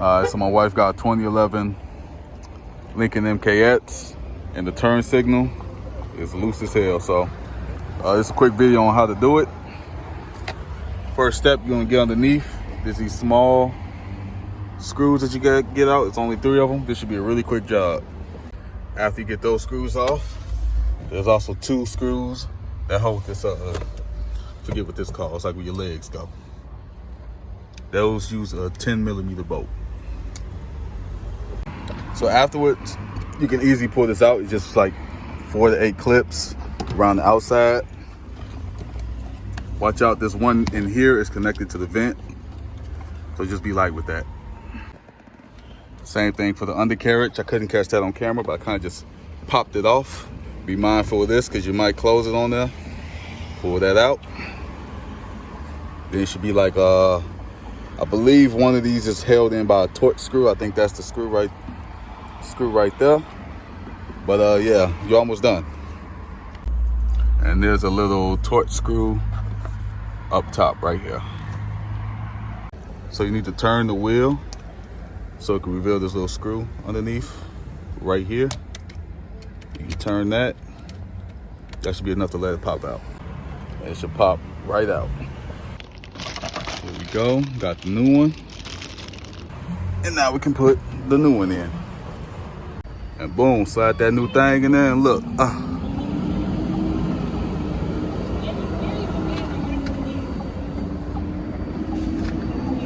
So my wife got 2011 Lincoln MKX, and the turn signal is loose as hell. So this is a quick video on how to do it. First step, you're gonna get underneath. There's these small screws that you gotta get out. It's only 3 of them. This should be a really quick job. After you get those screws off, there's also 2 screws that hold this forget what this called. It's like where your legs go. Those use a 10mm bolt. So afterwards, you can easily pull this out. It's just like 4 to 8 clips around the outside. Watch out, this one in here is connected to the vent. So just be light with that. Same thing for the undercarriage. I couldn't catch that on camera, but I kind of just popped it off. Be mindful of this because you might close it on there. Pull that out. Then it should be like, I believe one of these is held in by a torque screw. I think that's the screw right there. But yeah, you're almost done. And there's a little torque screw up top right here. So you need to turn the wheel so it can reveal this little screw underneath right here. You can turn that. That should be enough to let it pop out. It should pop right out. Here we go, got the new one. And now we can put the new one in. And boom, slide that new thing in there and look.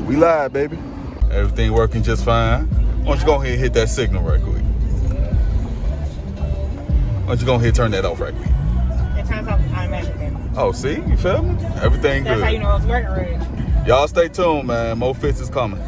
We live, baby. Everything working just fine. Why don't you go ahead and hit that signal right quick? Why don't you go ahead and turn that off right quick? It turns off automatically. Oh, see? You feel me? Everything good. That's how you know it's working right. Y'all stay tuned, man. More fits is coming.